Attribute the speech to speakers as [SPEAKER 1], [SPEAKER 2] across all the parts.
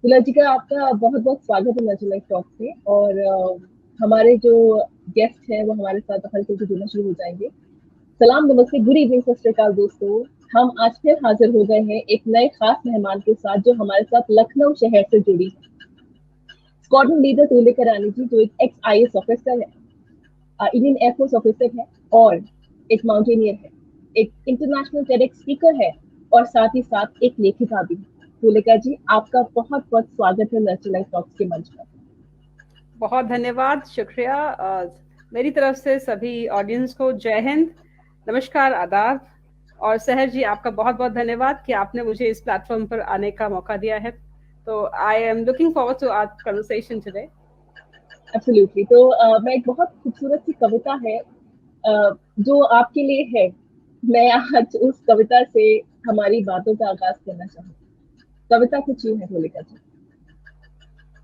[SPEAKER 1] तुला जी का आपका बहुत बहुत स्वागत है नेचुरल लाइफ टॉक में। और हमारे जो गेस्ट हैं वो हमारे साथ हल्के से जुड़ना शुरू हो जाएंगे। सलाम, नमस्ते, गुड इवनिंग, सत श्री अकाल दोस्तों। हम आज फिर हाजिर हो गए हैं एक नए खास मेहमान के साथ जो हमारे साथ लखनऊ शहर से जुड़ी है। स्क्वाड्रन लीडर तुलिका रानी जी, जो एक एक्स IAS ऑफिसर है, इंडियन एयरफोर्स ऑफिसर है और एक माउंटेनियर है, एक इंटरनेशनल TEDx स्पीकर है और साथ ही साथ एक लेखिका भी है। तुलिका जी, आपका बहुत बहुत स्वागत है नेचुरल लाइफ टॉक्स के मंच पर।
[SPEAKER 2] बहुत धन्यवाद, शुक्रिया। मेरी तरफ से सभी ऑडियंस को जय हिंद, नमस्कार, आदाब। और सहर जी, आपका बहुत बहुत धन्यवाद कि आपने मुझे इस प्लेटफॉर्म पर आने का मौका दिया है। तो I am looking forward to our conversation today.
[SPEAKER 1] Absolutely. तो मैं एक बहुत खूबसूरत सी कविता है जो आपके लिए है। मैं आज उस कविता से हमारी बातों का आगाज करना चाहूँ। कविता कुछ यूं है तुलिका जी।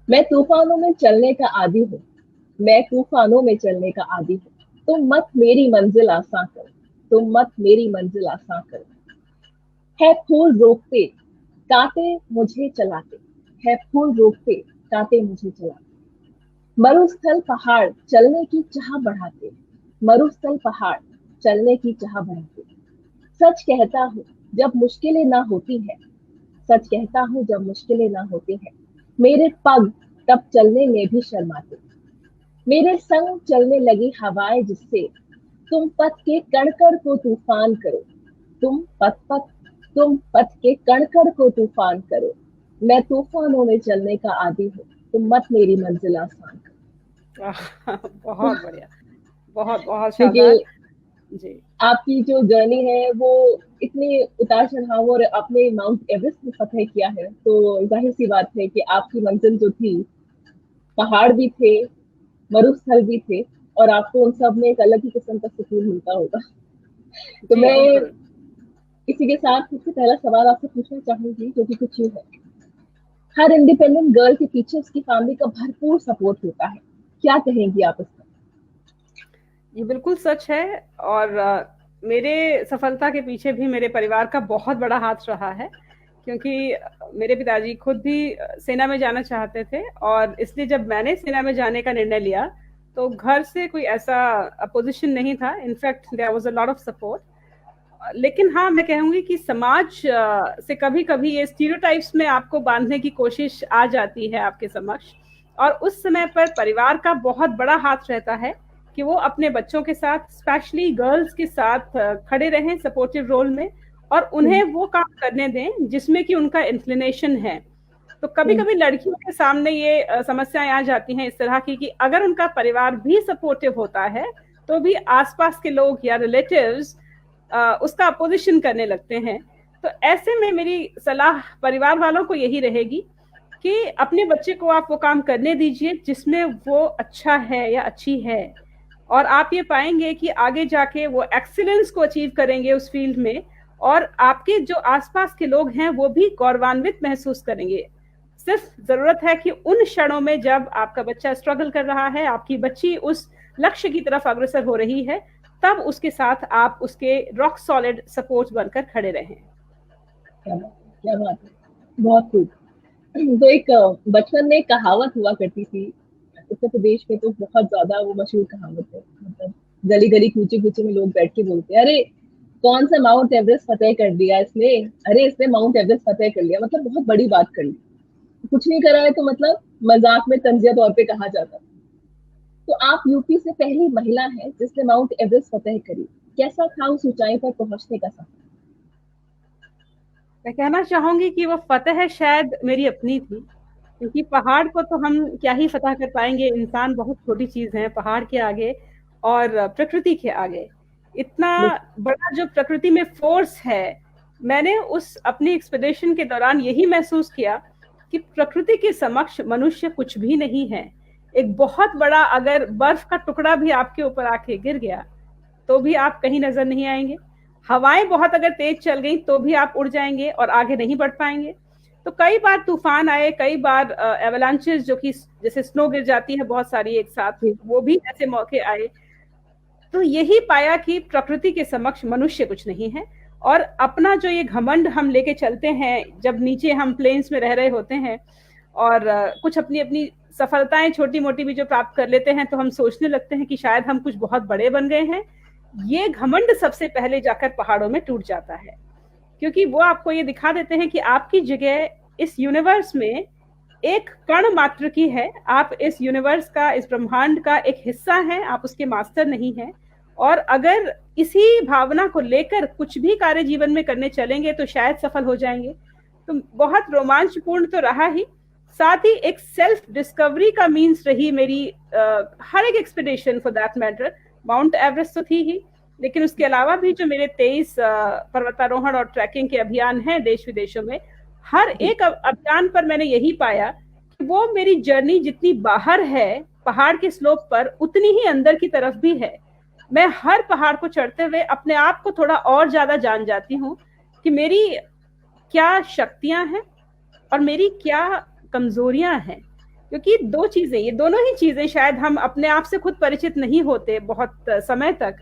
[SPEAKER 1] मैं तूफानों में चलने का आदी हूँ, मैं तूफानों में चलने का आदी हूँ। तुम मत मेरी मंजिल आसान करो, तुम मत मेरी मंजिल आसान करो। है फूल रोकते कांटे मुझे चलाते, है फूल रोकते कांटे मुझे चलाते। मरुस्थल पहाड़ चलने की चाह बढ़ाते, मरुस्थल पहाड़ चलने की चाह बढ़ाते। सच कहता हूँ जब मुश्किलें ना होती है, सच कहता हूँ जब मुश्किलें ना होती है। मेरे पग तब चलने में भी शर्माते, मेरे संग चलने लगी हवाएं जिससे तुम पथ के कण-कण को तूफान करो, तुम पथ के कण-कण को तूफान करो। मैं तूफानों में चलने का आदी हूँ, तुम मत मेरी मंजिल आसान करो।
[SPEAKER 2] बहुत बढ़िया, बहुत बहुत शानदार
[SPEAKER 1] क्योंकि
[SPEAKER 2] जी।
[SPEAKER 1] आपकी जो जर्नी है वो इतनी उतार चढ़ाव, और आपने माउंट एवरेस्ट भी फतेह किया है, तो जाहिर सी बात है कि आपकी मंजिल जो थी, पहाड़ भी थे, मरुस्थल भी थे, और आपको उन सब में एक अलग ही किस्म का सुकून मिलता होगा। तो
[SPEAKER 2] जी
[SPEAKER 1] मैं
[SPEAKER 2] बिल्कुल।
[SPEAKER 1] इसी के साथ सबसे पहला सवाल आपसे पूछना चाहूंगी, जो कि कुछ यूं है। हर इंडिपेंडेंट गर्ल के पीछे उसकी फैमिली का भरपूर सपोर्ट होता है, क्या कहेंगी आप इस पर?
[SPEAKER 2] ये बिल्कुल सच है। और मेरे सफलता के पीछे भी मेरे परिवार का बहुत बड़ा हाथ रहा है, क्योंकि मेरे पिताजी खुद भी सेना में जाना चाहते थे। और इसलिए जब मैंने सेना में जाने का निर्णय लिया तो घर से कोई ऐसा अपोजिशन नहीं था। In fact there was a lot of support. लेकिन हाँ, मैं कहूंगी कि समाज से कभी कभी ये स्टीरियोटाइप्स में आपको बांधने की कोशिश आ जाती है आपके समक्ष। और उस समय पर परिवार का बहुत बड़ा हाथ रहता है कि वो अपने बच्चों के साथ, स्पेशली गर्ल्स के साथ खड़े रहें सपोर्टिव रोल में, और उन्हें वो काम करने दें जिसमें कि उनका इंक्लिनेशन है। तो कभी कभी लड़कियों के सामने ये समस्याएं आ जाती हैं इस तरह की कि अगर उनका परिवार भी सपोर्टिव होता है तो भी आसपास के लोग या रिलेटिव्स उसका अपोजिशन करने लगते हैं। तो ऐसे में मेरी सलाह परिवार वालों को यही रहेगी कि अपने बच्चे को आप वो काम करने दीजिए जिसमें वो अच्छा है या अच्छी है। और आप ये पाएंगे कि आगे जाके वो एक्सीलेंस को अचीव करेंगे उस फील्ड में, और आपके जो आसपास के लोग हैं वो भी गौरवान्वित महसूस करेंगे। सिर्फ जरूरत है कि उन क्षणों में जब आपका बच्चा स्ट्रगल कर रहा है, आपकी बच्ची उस लक्ष्य की तरफ अग्रसर हो रही है, तब उसके साथ आप उसके रॉक सॉलिड सपोर्ट बनकर खड़े रहें।
[SPEAKER 1] क्या बात है, बहुत खूब। तो एक बचपन में कहावत हुआ करती थी उत्तर प्रदेश में, तो बहुत ज्यादा वो मशहूर कहावत है। मतलब गली गली कूचे कूचे में लोग बैठ के बोलते हैं, अरे कौन सा माउंट एवरेस्ट फतेह कर दिया इसने, अरे इसने माउंट एवरेस्ट फतेह कर लिया, मतलब बहुत बड़ी बात कर ली। कुछ नहीं करा है तो मतलब मजाक में तंजिया तौर पे कहा जाता। तो आप यूपी से पहली महिला हैं जिसने माउंट एवरेस्ट फतेह करी। कैसा था उस ऊंचाई पर पहुंचने का सफर?
[SPEAKER 2] मैं कहना चाहूंगी कि वो फतेह शायद मेरी अपनी थी, क्योंकि पहाड़ को तो हम क्या ही फतह कर पाएंगे, इंसान बहुत छोटी चीज है पहाड़ के आगे और प्रकृति के आगे। इतना बड़ा जो प्रकृति में फोर्स है, मैंने उस अपनी एक्सपेडिशन के दौरान यही महसूस किया कि प्रकृति के समक्ष मनुष्य कुछ भी नहीं है। एक बहुत बड़ा अगर बर्फ का टुकड़ा भी आपके ऊपर आके गिर गया तो भी आप कहीं नजर नहीं आएंगे। हवाएं बहुत अगर तेज चल गई तो भी आप उड़ जाएंगे और आगे नहीं बढ़ पाएंगे। तो कई बार तूफान आए, कई बार एवलांचेस जो कि जैसे स्नो गिर जाती है बहुत सारी एक साथ, वो भी ऐसे मौके आए। तो यही पाया कि प्रकृति के समक्ष मनुष्य कुछ नहीं है। और अपना जो ये घमंड हम लेके चलते हैं जब नीचे हम प्लेन्स में रह रहे होते हैं, और कुछ अपनी अपनी सफलताएं छोटी मोटी भी जो प्राप्त कर लेते हैं तो हम सोचने लगते हैं कि शायद हम कुछ बहुत बड़े बन गए हैं। ये घमंड सबसे पहले जाकर पहाड़ों में टूट जाता है, क्योंकि वो आपको ये दिखा देते हैं कि आपकी जगह इस यूनिवर्स में एक कण मात्र की है। आप इस यूनिवर्स का, इस ब्रह्मांड का एक हिस्सा हैं, आप उसके मास्टर नहीं हैं। और अगर इसी भावना को लेकर कुछ भी कार्य जीवन में करने चलेंगे तो शायद सफल हो जाएंगे। तो बहुत रोमांचपूर्ण तो रहा ही, साथ ही एक सेल्फ डिस्कवरी का मीन्स रही मेरी हर एक expedition for that matter. Mount Everest तो थी ही, लेकिन उसके अलावा भी जो मेरे 23 पर्वतारोहण और ट्रैकिंग के अभियान हैं देश विदेशों में, हर एक अभियान पर मैंने यही पाया कि वो मेरी जर्नी जितनी बाहर है पहाड़ के स्लोप पर, उतनी ही अंदर की तरफ भी है। मैं हर पहाड़ को चढ़ते हुए अपने आप को थोड़ा और ज्यादा जान जाती हूँ कि मेरी क्या शक्तियां हैं और मेरी क्या कमजोरियां हैं। क्योंकि दो चीजें, ये दोनों ही चीजें शायद हम अपने आप से खुद परिचित नहीं होते बहुत समय तक,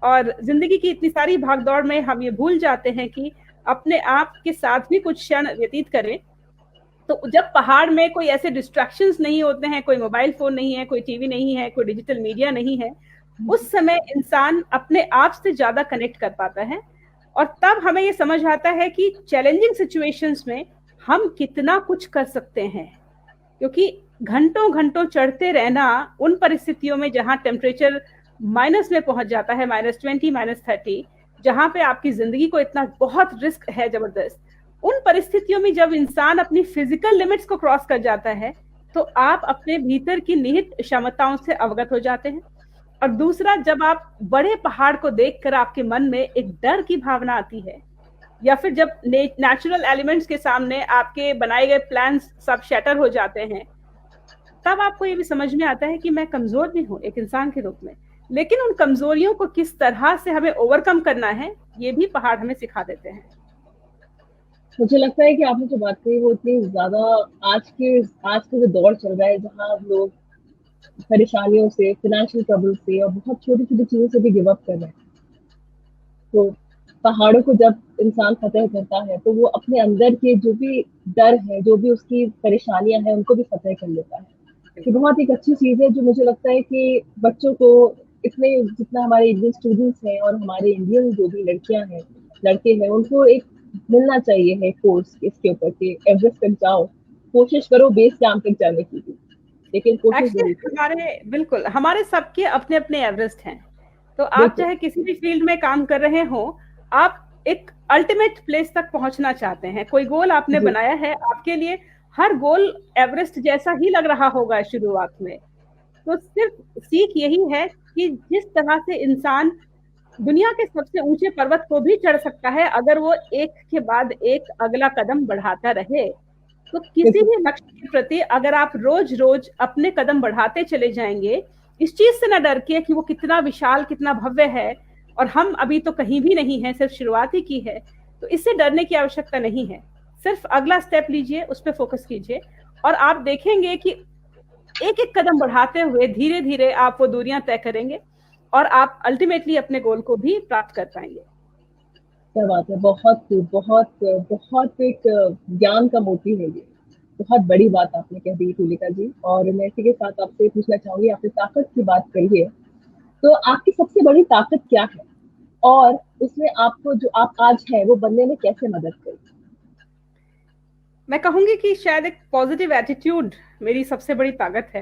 [SPEAKER 2] और जिंदगी की इतनी सारी भागदौड़ में हम ये भूल जाते हैं कि अपने आप के साथ भी कुछ क्षण व्यतीत करें। तो जब पहाड़ में कोई ऐसे डिस्ट्रैक्शंस नहीं होते हैं, कोई मोबाइल फोन नहीं है, कोई टीवी नहीं है, कोई डिजिटल मीडिया नहीं है, उस समय इंसान अपने आप से ज्यादा कनेक्ट कर पाता है। और तब हमें ये समझ आता है कि चैलेंजिंग सिचुएशंस में हम कितना कुछ कर सकते हैं। क्योंकि घंटों घंटों चढ़ते रहना उन परिस्थितियों में जहां टेम्परेचर माइनस में पहुंच जाता है, -20, -30, जहां पे आपकी जिंदगी को इतना बहुत रिस्क है जबरदस्त, उन परिस्थितियों में जब इंसान अपनी फिजिकल लिमिट्स को क्रॉस कर जाता है तो आप अपने भीतर की निहित क्षमताओं से अवगत हो जाते हैं। और दूसरा, जब आप बड़े पहाड़ को देखकर आपके मन में एक डर की भावना आती है, या फिर जब नेचुरल एलिमेंट्स के सामने आपके बनाए गए प्लान्स सब शैटर हो जाते हैं, तब आपको ये भी समझ में आता है कि मैं कमजोर भी हूँ एक इंसान के रूप में, लेकिन उन कमजोरियों को किस तरह से हमें ओवरकम करना है ये भी पहाड़ हमें सिखा देते हैं।
[SPEAKER 1] मुझे लगता है कि आपने जो बात कही वो इतनी ज्यादा आज के जो दौर चल रहा है, जहाँ लोग परेशानियों से, फाइनेंशियल ट्रबल से और बहुत छोटी छोटी चीजों से भी गिव अप कर रहे हैं, तो पहाड़ों को जब इंसान फतेह करता है तो वो अपने अंदर के जो भी डर है, जो भी उसकी परेशानियां हैं, उनको भी फतेह कर लेता है। कि बहुत एक अच्छी चीज है जो मुझे लगता है कि बच्चों को, इतने जितना हमारे इंडियन स्टूडेंट्स हैं और हमारे इंडियन जो भी लड़कियां हैं, लड़के हैं, उनको एक मिलना चाहिए है कोर्स इसके ऊपर कि एवरेस्ट तक जाओ, कोशिश करो बेस कैंप तक जाने की भी, लेकिन कोशिश जरूर करो।
[SPEAKER 2] बिल्कुल, हमारे सबके अपने अपने एवरेस्ट हैं। तो आप चाहे किसी भी फील्ड में काम कर रहे हो, आप एक अल्टीमेट प्लेस तक पहुंचना चाहते हैं, कोई गोल आपने बनाया है, आपके लिए हर गोल एवरेस्ट जैसा ही लग रहा होगा शुरुआत में। तो सिर्फ सीख यही है कि जिस तरह से इंसान दुनिया के सबसे ऊंचे पर्वत को भी चढ़ सकता है अगर वो एक के बाद एक अगला कदम बढ़ाता रहे, तो किसी भी लक्ष्य के प्रति अगर आप रोज रोज अपने कदम बढ़ाते चले जाएंगे, इस चीज से ना डर के कि वो कितना विशाल, कितना भव्य है और हम अभी तो कहीं भी नहीं है, सिर्फ शुरुआत ही की है, तो इससे डरने की आवश्यकता नहीं है। सिर्फ अगला स्टेप लीजिए, उस पर फोकस कीजिए और आप देखेंगे कि एक एक कदम बढ़ाते हुए धीरे धीरे आप वो दूरियां तय करेंगे और आप अल्टीमेटली अपने गोल को भी प्राप्त कर पाएंगे।
[SPEAKER 1] क्या बात है, बहुत बहुत बहुत एक ज्ञान का मोती है ये, बहुत बड़ी बात आपने कह दी तुलिका जी। और मैं इसी के साथ आपसे पूछना चाहूंगी, आपने ताकत की बात करी है, तो आपकी सबसे बड़ी ताकत क्या है और उसमें आपको जो आप आज है वो बनने में कैसे मदद करी?
[SPEAKER 2] मैं कहूंगी कि शायद एक पॉजिटिव एटीट्यूड मेरी सबसे बड़ी ताकत है,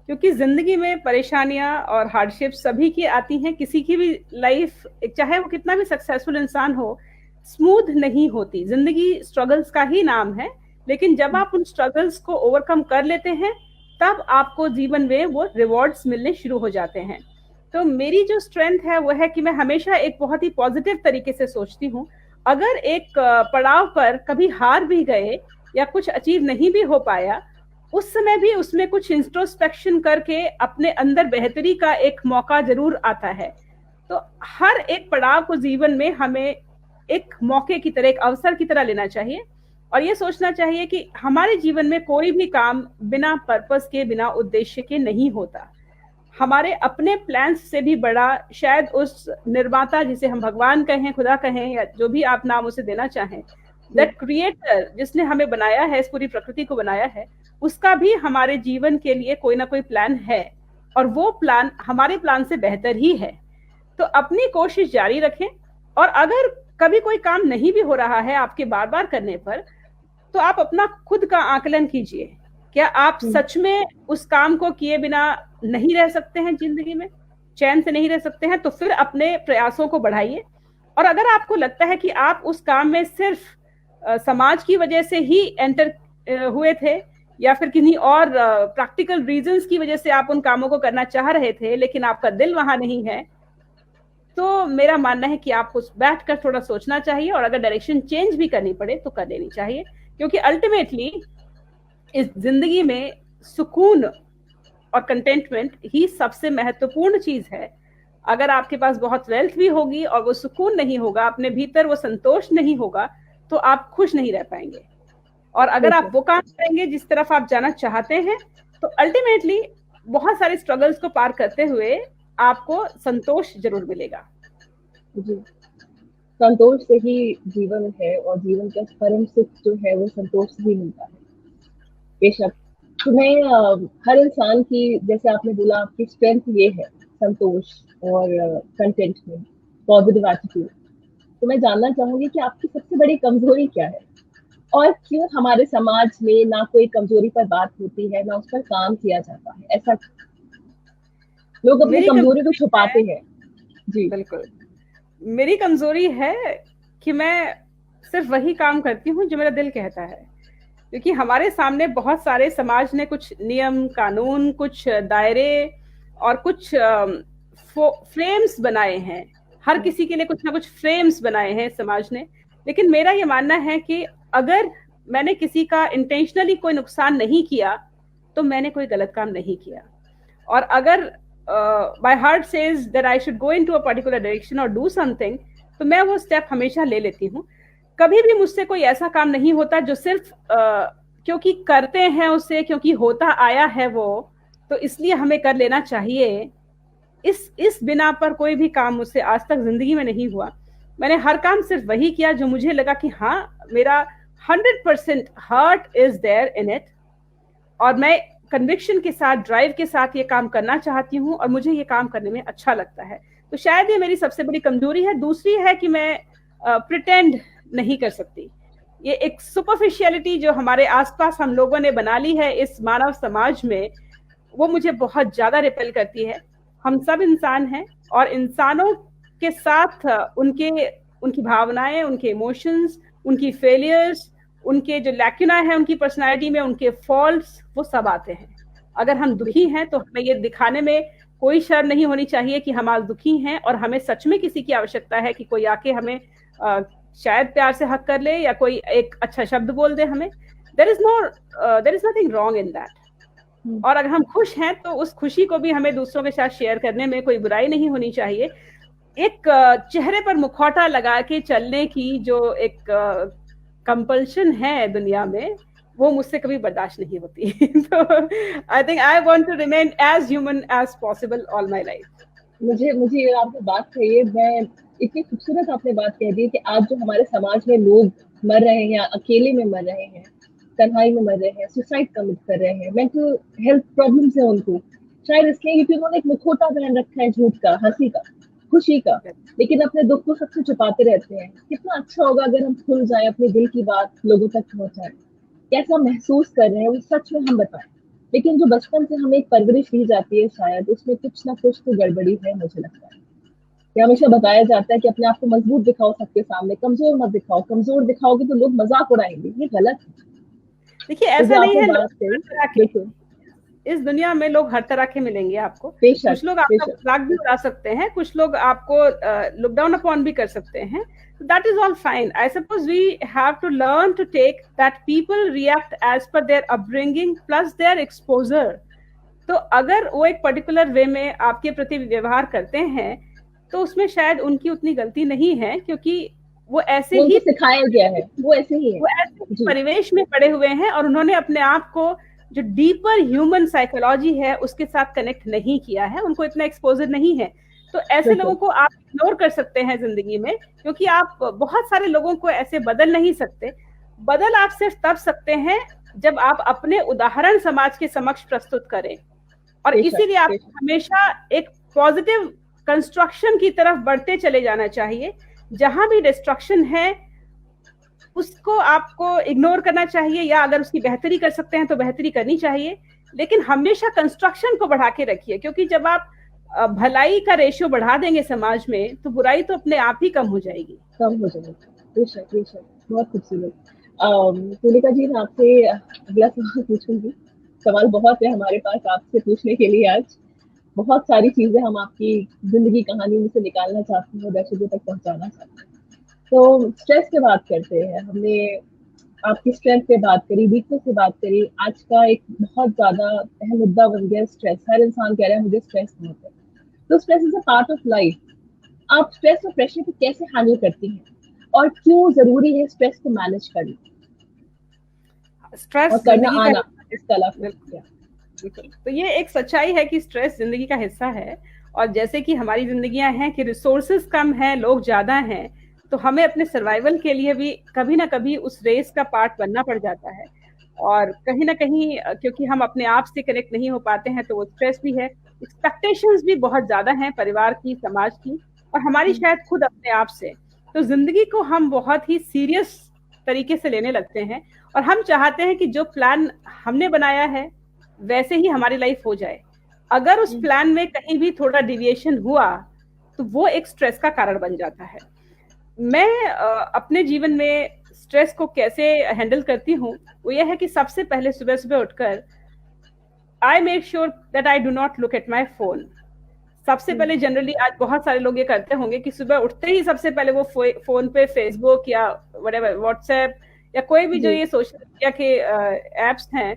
[SPEAKER 2] क्योंकि जिंदगी में परेशानियां और हार्डशिप सभी की आती हैं। किसी की भी लाइफ, चाहे वो कितना भी सक्सेसफुल इंसान हो, स्मूथ नहीं होती। जिंदगी स्ट्रगल्स का ही नाम है, लेकिन जब आप उन स्ट्रगल्स को ओवरकम कर लेते हैं तब आपको जीवन में वो रिवॉर्ड्स मिलने शुरू हो जाते हैं। तो मेरी जो स्ट्रेंथ है वो है कि मैं हमेशा एक बहुत ही पॉजिटिव तरीके से सोचती हूँ। अगर एक पड़ाव पर कभी हार भी गए या कुछ अचीव नहीं भी हो पाया, उस समय भी उसमें कुछ इंट्रोस्पेक्शन करके अपने अंदर बेहतरी का एक मौका जरूर आता है। तो हर एक पड़ाव को जीवन में हमें एक मौके की तरह, एक अवसर की तरह लेना चाहिए और ये सोचना चाहिए कि हमारे जीवन में कोई भी काम बिना पर्पस के, बिना उद्देश्य के नहीं होता। हमारे अपने प्लान्स से भी बड़ा शायद उस निर्माता, जिसे हम भगवान कहें, खुदा कहें, या जो भी आप नाम उसे देना चाहें, दैट क्रिएटर जिसने हमें बनाया है, इस पूरी प्रकृति को बनाया है, उसका भी हमारे जीवन के लिए कोई ना कोई प्लान है, और वो प्लान हमारे प्लान से बेहतर ही है। तो अपनी कोशिश जारी रखें, और अगर कभी कोई काम नहीं भी हो रहा है आपके बार बार करने पर, तो आप अपना खुद का आकलन कीजिए, क्या आप सच में उस काम को किए बिना नहीं रह सकते हैं, जिंदगी में चैन से नहीं रह सकते हैं, तो फिर अपने प्रयासों को बढ़ाइए। और अगर आपको लगता है कि आप उस काम में सिर्फ समाज की वजह से ही एंटर हुए थे, या फिर किन्हीं और प्रैक्टिकल रीजंस की वजह से आप उन कामों को करना चाह रहे थे लेकिन आपका दिल वहां नहीं है, तो मेरा मानना है कि आपको बैठकर थोड़ा सोचना चाहिए, और अगर डायरेक्शन चेंज भी करनी पड़े तो कर लेनी चाहिए। क्योंकि अल्टीमेटली इस जिंदगी में सुकून और कंटेंटमेंट ही सबसे महत्वपूर्ण चीज है। अगर आपके पास बहुत वेल्थ भी होगी और वो सुकून नहीं होगा, अपने भीतर वो संतोष नहीं होगा, तो आप खुश नहीं रह पाएंगे। और अगर आप वो काम करेंगे जिस तरफ आप जाना चाहते हैं, तो अल्टीमेटली बहुत सारे स्ट्रगल्स को पार करते हुए आपको संतोष जरूर मिलेगा।
[SPEAKER 1] जी, संतोष से ही जीवन है, और जीवन का परम सुख जो है वो संतोष से ही मिलता है। बेशक। तो मैं हर इंसान की, जैसे आपने बोला, आपकी स्ट्रेंथ ये है संतोष और कंटेंटमेंट, पॉजिटिव एटीट्यूड। तो मैं जानना चाहूंगी कि आपकी सबसे बड़ी कमजोरी क्या है, और क्यों हमारे समाज में ना कोई कमजोरी पर बात होती है, ना उस पर काम किया जाता है? ऐसा लोग अपनी कमजोरी को छुपाते हैं। जी
[SPEAKER 2] बिल्कुल, मेरी कमजोरी है कि मैं सिर्फ वही काम करती हूँ जो मेरा दिल कहता है। क्योंकि हमारे सामने बहुत सारे समाज ने कुछ नियम कानून, कुछ दायरे और कुछ फ्रेम्स बनाए हैं। हर किसी के लिए कुछ ना कुछ फ्रेम्स बनाए हैं समाज ने। लेकिन मेरा ये मानना है कि अगर मैंने किसी का इंटेंशनली कोई नुकसान नहीं किया, तो मैंने कोई गलत काम नहीं किया। और अगर my heart says that I should go into a particular direction or do something, तो मैं वो स्टेप हमेशा ले लेती हूँ। कभी भी मुझसे कोई ऐसा काम नहीं होता जो सिर्फ क्योंकि करते हैं उसे, क्योंकि होता आया है वो, तो इसलिए हमें कर लेना चाहिए। इस बिना पर कोई भी काम मुझसे आज तक जिंदगी में नहीं हुआ। मैंने हर काम सिर्फ वही किया जो मुझे लगा कि हाँ, मेरा 100% heart is there in it, और मैं कन्विक्शन के साथ, ड्राइव के साथ ये काम करना चाहती हूँ, और मुझे ये काम करने में अच्छा लगता है। तो शायद ये मेरी सबसे बड़ी कमजोरी है। दूसरी है कि मैं प्रिटेंड नहीं कर सकती। ये एक सुपरफिशियलिटी जो हमारे आसपास हम लोगों ने बना ली है इस मानव समाज में, वो मुझे बहुत ज्यादा रिपेल करती है। हम सब इंसान हैं, और इंसानों के साथ उनकी भावनाएं, उनके इमोशंस, उनकी फेलियर्स, उनके जो लैक्यूना है उनकी पर्सनालिटी में, उनके फॉल्ट्स, वो सब आते हैं। अगर हम दुखी हैं तो हमें ये दिखाने में कोई शर्म नहीं होनी चाहिए कि हम आज दुखी हैं, और हमें सच में किसी की आवश्यकता है कि कोई आके हमें शायद प्यार से हक कर ले, या कोई एक अच्छा शब्द बोल दे हमें। There is nothing wrong in that. और अगर हम खुश हैं तो उस खुशी को भी हमें दूसरों के साथ शेयर करने में कोई बुराई नहीं होनी चाहिए। एक चेहरे पर मुखौटा लगा के चलने की जो एक कंपल्शन है दुनिया में, वो मुझसे कभी बर्दाश्त नहीं होती। तो I think I want to remain as human as possible all my life.
[SPEAKER 1] मुझे आपने बात कही है, मैं इतनी खूबसूरत आपने बात कह दी कि आज जो हमारे समाज में लोग मर रहे हैं, या अकेले में मर रहे हैं, तन्हाई में मर रहे हैं, सुसाइड कमिट कर रहे हैं, मेंटल हेल्थ प्रॉब्लम्स है उनको, शायद इसलिए क्योंकि उन्होंने एक मुखौटा पहन रखा है झूठ का, हंसी का, खुशी का, लेकिन अपने दुख को सबसे छुपाते रहते हैं। कितना अच्छा होगा अगर हम खुल जाए, अपने दिल की बात लोगों तक पहुंचाएं, कैसा महसूस कर रहे हैं वो सच में हम बताएं। लेकिन जो बचपन से हमें एक परवरिश दी जाती है, शायद उसमें कुछ ना कुछ तो गड़बड़ी है, मुझे लगता है। कि हमेशा बताया जाता है कि अपने आप को मजबूत दिखाओ सबके सामने, कमजोर मत दिखाओ, कमजोर दिखाओगे तो लोग मजाक उड़ाएंगे, ये गलत है।
[SPEAKER 2] देखिए, ऐसा नहीं है, इस दुनिया में लोग हर तरह के मिलेंगे आपको। कुछ लोग आपका मजाक भी उड़ा सकते हैं, कुछ लोग आपको लुक डाउन अपॉन भी कर सकते हैं। That is all fine. I suppose we have to learn to take that people react as per their upbringing plus their exposure. तो अगर वो एक पर्टिकुलर वे में आपके प्रति व्यवहार करते हैं, तो उसमें शायद उनकी उतनी गलती नहीं है, क्योंकि वो ऐसे ही
[SPEAKER 1] सिखाया गया है, वो ऐसे ही है,
[SPEAKER 2] वो ऐसे परिवेश में पड़े हुए हैं, और उन्होंने अपने आप को जो डीपर ह्यूमन साइकोलॉजी है उसके साथ कनेक्ट नहीं किया है, उनको इतना एक्सपोजर नहीं है। तो ऐसे लोगों को आप इग्नोर कर सकते हैं जिंदगी में, क्योंकि आप बहुत सारे लोगों को ऐसे बदल नहीं सकते। बदल आप सिर्फ तब सकते हैं जब आप अपने उदाहरण समाज के समक्ष प्रस्तुत करें, और इसीलिए आप हमेशा एक पॉजिटिव कंस्ट्रक्शन की तरफ बढ़ते चले जाना चाहिए। जहां भी डिस्ट्रक्शन है उसको आपको इग्नोर करना चाहिए, या अगर उसकी बेहतरी कर सकते हैं तो बेहतरी करनी चाहिए, लेकिन हमेशा कंस्ट्रक्शन को बढ़ा के रखिए, क्योंकि जब आप भलाई का रेशियो बढ़ा देंगे समाज में तो बुराई तो अपने आप ही कम हो जाएगी।
[SPEAKER 1] बेशक बेशक, बहुत खूबसूरत। तुलिका जी, मैं आपसे अगला सवाल पूछूंगी। सवाल बहुत है हमारे पास आपसे पूछने के लिए आज। बहुत सारी चीजें हम आपकी जिंदगी कहानी में से निकालना चाहते हैं, दर्शकों तक पहुंचाना चाहते हैं। तो स्ट्रेस पे बात करते हैं। हमने आपकी स्ट्रेंथ पे बात करी, वीकनेस पे बात करी। आज का एक बहुत ज्यादा अहम मुद्दा बन गया स्ट्रेस। हर इंसान कह रहा है मुझे स्ट्रेस बहुत है। तो stress is a part of life. आप स्ट्रेस और प्रेशर को कैसे हैंडल करती हैं, और क्यों जरूरी है स्ट्रेस को मैनेज करना,
[SPEAKER 2] स्ट्रेस
[SPEAKER 1] और करना आना इसका अलावा?
[SPEAKER 2] तो ये एक सच्चाई है कि स्ट्रेस जिंदगी का हिस्सा है, और जैसे कि हमारी जिंदगियां हैं कि रिसोर्सेज कम हैं, लोग ज्यादा हैं, तो हमें अपने सर्वाइवल के लिए भी कभी ना कभी उस रेस का पार्ट बनना पड़ जाता है। और कहीं ना कहीं क्योंकि हम अपने आप से कनेक्ट नहीं हो पाते हैं तो वो स्ट्रेस भी है। एक्सपेक्टेशंस भी बहुत ज्यादा हैं, परिवार की, समाज की, और हमारी शायद खुद अपने आप से। तो जिंदगी को हम बहुत ही सीरियस तरीके से लेने लगते हैं, और हम चाहते हैं कि जो प्लान हमने बनाया है वैसे ही हमारी लाइफ हो जाए। अगर उस प्लान में कहीं भी थोड़ा डिविएशन हुआ तो वो एक स्ट्रेस का कारण बन जाता है। मैं अपने जीवन में स्ट्रेस को कैसे हैंडल करती हूँ, वो ये है कि सबसे पहले सुबह सुबह उठकर I make sure that I do not look at my phone. सबसे पहले जनरली आज बहुत सारे लोग ये करते होंगे कि सुबह उठते ही सबसे पहले वो फोन पे फेसबुक या व्हाट्सएप या कोई भी जो ये सोशल मीडिया के एप्स हैं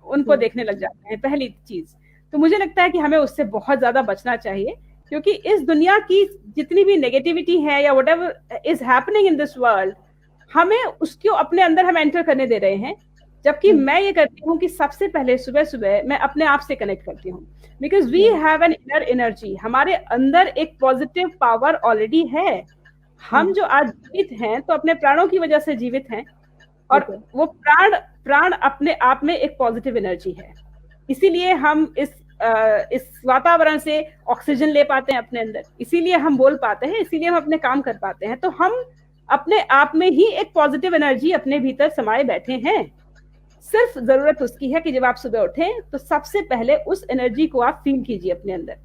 [SPEAKER 2] उनको देखने लग जाते हैं, पहली चीज। तो मुझे लगता है कि हमें उससे बहुत ज्यादा बचना चाहिए, क्योंकि इस दुनिया की जितनी भी नेगेटिविटी है या whatever is happening in this world, हमें उसको अपने अंदर हम एंटर करने दे रहे हैं। जबकि मैं ये करती हूँ कि सबसे पहले सुबह सुबह मैं अपने आप से कनेक्ट करती हूँ, because we have an inner energy. हमारे अंदर एक पॉजिटिव पावर ऑलरेडी है। हम जो आज जीवित हैं तो अपने प्राणों की वजह से जीवित हैं, और वो प्राण अपने आप में एक पॉजिटिव एनर्जी है। इसीलिए हम इस वातावरण से ऑक्सीजन ले पाते हैं अपने अंदर, इसीलिए हम बोल पाते हैं, इसीलिए हम अपने काम कर पाते हैं। तो हम अपने आप में ही एक पॉजिटिव एनर्जी अपने भीतर समाये बैठे हैं। सिर्फ जरूरत उसकी है कि जब आप सुबह उठें तो सबसे पहले उस एनर्जी को आप फील कीजिए अपने अंदर।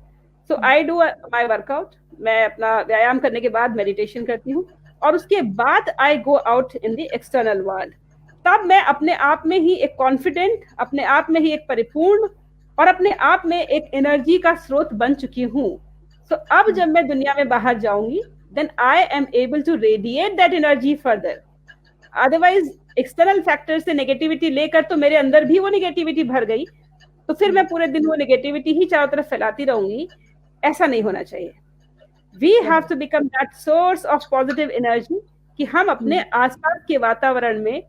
[SPEAKER 2] सो आई डू माई वर्कआउट। मैं अपना व्यायाम करने के बाद मेडिटेशन करती हूँ, और उसके बाद I go out in the external world. तब मैं अपने आप में ही एक कॉन्फिडेंट, अपने आप में ही एक परिपूर्ण, और अपने आप में एक एनर्जी का स्रोत बन चुकी हूँ। सो अब जब मैं दुनिया में बाहर जाऊंगी, then I am able to radiate that energy further. Otherwise, external factor से नेगेटिविटी लेकर तो मेरे अंदर भी वो नेगेटिविटी भर गई, तो फिर मैं पूरे दिन वो नेगेटिविटी ही चारों तरफ फैलाती रहूंगी। ऐसा नहीं होना चाहिए। We have to become that source of positive energy, कि हम अपने आसपास के वातावरण में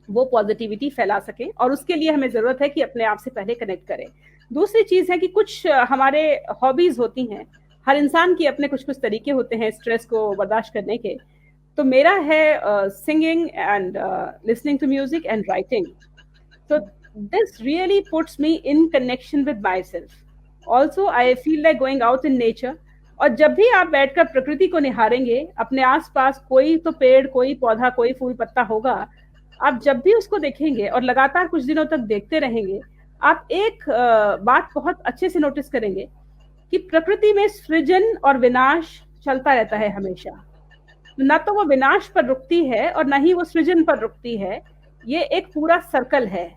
[SPEAKER 2] वो पॉजिटिविटी फैला सकें, और उसके लिए हमें जरूरत है कि अपने आप से पहले कनेक्ट करें। दूसरी चीज है कि कुछ हमारे हॉबीज होती हैं। हर इंसान की अपने कुछ कुछ तरीके होते हैं स्ट्रेस को बर्दाश्त करने के। तो मेरा है singing and listening to music and writing. तो this really puts me in connection with myself. Also I feel like going out in nature. और जब भी आप बैठकर प्रकृति को निहारेंगे, अपने आसपास कोई तो पेड़, कोई पौधा, कोई फूल पत्ता होगा, आप जब भी उसको देखेंगे और लगातार कुछ दिनों तक देखते रहेंगे, आप एक बात बहुत अच्छे से नोटिस करेंगे कि प्रकृति में सृजन और विनाश चलता रहता है हमेशा। न तो वो विनाश पर रुकती है और न ही वो सृजन पर रुकती है। ये एक पूरा सर्कल है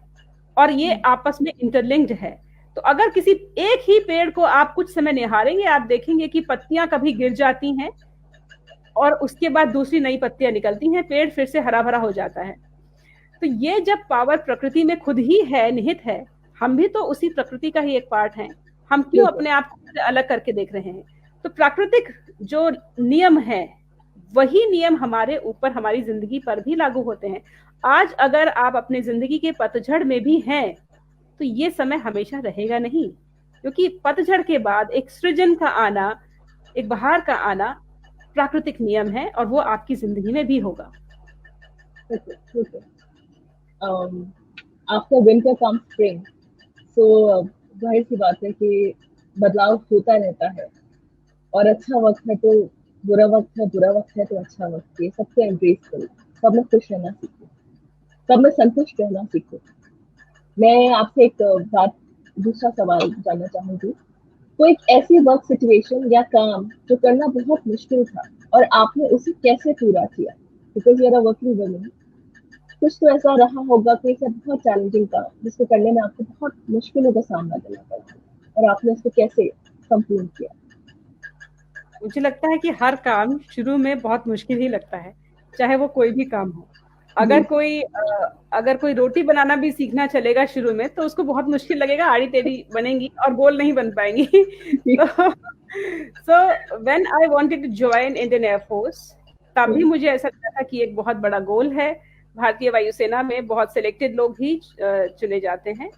[SPEAKER 2] और ये आपस में इंटरलिंक्ड है। तो अगर किसी एक ही पेड़ को आप कुछ समय निहारेंगे, आप देखेंगे कि पत्तियां कभी गिर जाती हैं और उसके बाद दूसरी नई पत्तियां निकलती हैं, पेड़ फिर से हरा भरा हो जाता है। तो ये जब पावर प्रकृति में खुद ही है, निहित है, हम भी तो उसी प्रकृति का ही एक पार्ट हैं। हम क्यों अपने आप को अलग करके देख रहे हैं? तो प्राकृतिक जो नियम है वही नियम हमारे ऊपर, हमारी जिंदगी पर भी लागू होते हैं। आज अगर आप अपनी जिंदगी के पतझड़ में भी हैं तो ये समय हमेशा रहेगा नहीं, क्योंकि पतझड़ के बाद एक सृजन का आना, एक बहार का आना प्राकृतिक नियम है और वो आपकी जिंदगी में भी होगा।
[SPEAKER 1] आफ्टर विंटर कम स्प्रिंग। सो जाहिर सी बात है कि बदलाव होता रहता है, और अच्छा वक्त है तो बुरा वक्त है, बुरा वक्त है तो अच्छा वक्त है, सबको एम्ब्रेस करो, सब में खुश रहना सीखो, सब में संतुष्ट रहना सीखो। मैं आपसे एक बात, दूसरा सवाल जानना चाहूंगी। कोई एक ऐसी वर्क सिचुएशन या काम जो करना बहुत मुश्किल था और आपने उसे कैसे पूरा किया, because you are a working woman, कुछ तो ऐसा रहा होगा, कोई ऐसा बहुत चैलेंजिंग काम जिसको करने में आपको बहुत मुश्किलों का सामना करना पड़ा और आपने उसको कैसे कंप्लीट किया?
[SPEAKER 2] मुझे लगता है कि हर काम शुरू में बहुत मुश्किल ही लगता है, चाहे वो कोई भी काम हो।
[SPEAKER 1] जी।
[SPEAKER 2] अगर कोई रोटी बनाना भी सीखना चलेगा शुरू में, तो उसको बहुत मुश्किल लगेगा, आड़ी टेढ़ी बनेंगी और गोल नहीं बन पाएंगी।
[SPEAKER 1] जी।
[SPEAKER 2] तो so when I wanted to join Indian Air Force, तब भी मुझे ऐसा लगता था कि एक बहुत बड़ा गोल है। भारतीय वायुसेना में बहुत सिलेक्टेड लोग ही चुने जाते हैं,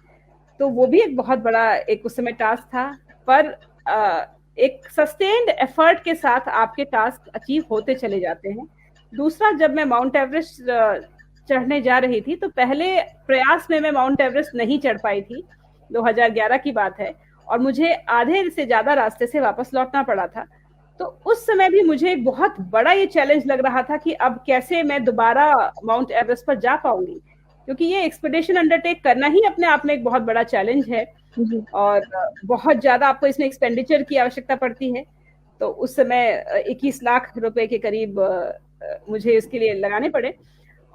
[SPEAKER 2] तो वो भी एक बहुत बड़ा एक उस समय टास्क था। पर एक सस्टेन्ड एफर्ट के साथ आपके टास्क अचीव होते चले जाते हैं। दूसरा, जब मैं माउंट एवरेस्ट चढ़ने जा रही थी, तो पहले प्रयास में मैं माउंट एवरेस्ट नहीं चढ़ पाई थी, 2011 की बात है, और मुझे आधे से ज्यादा रास्ते से वापस लौटना पड़ा था। तो उस समय भी मुझे एक बहुत बड़ा ये चैलेंज लग रहा था कि अब कैसे मैं दोबारा माउंट एवरेस्ट पर जा पाऊंगी, क्योंकि ये एक्सपीडिशन अंडरटेक करना ही अपने आप में एक बहुत बड़ा चैलेंज है,
[SPEAKER 1] जी।
[SPEAKER 2] और बहुत ज्यादा आपको इसमें एक्सपेंडिचर की आवश्यकता पड़ती है। तो उस समय 21 लाख रुपए के करीब मुझे इसके लिए लगाने पड़े,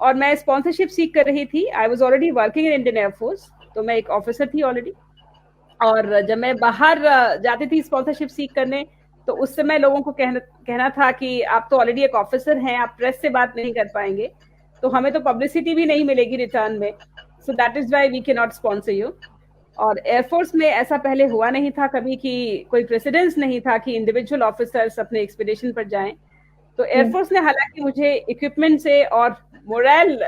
[SPEAKER 2] और मैं स्पॉन्सरशिप सीख कर रही थी। I was already working in Indian air force, तो मैं एक ऑफिसर थी ऑलरेडी। और जब मैं बाहर जाती थी स्पॉन्सरशिप सीख करने, तो उस समय लोगों को कहना था कि आप तो ऑलरेडी एक ऑफिसर हैं, आप प्रेस से बात नहीं कर पाएंगे, तो हमें तो पब्लिसिटी भी नहीं मिलेगी रिटर्न में, so that is why we can not sponsor you. और एयरफोर्स में ऐसा पहले हुआ नहीं था कभी कि कोई प्रेसिडेंस नहीं था कि इंडिविजुअल ऑफिसर्स अपने एक्सपीडिशन पर जाएं। तो एयरफोर्स ने हालांकि मुझे इक्विपमेंट से और मोरल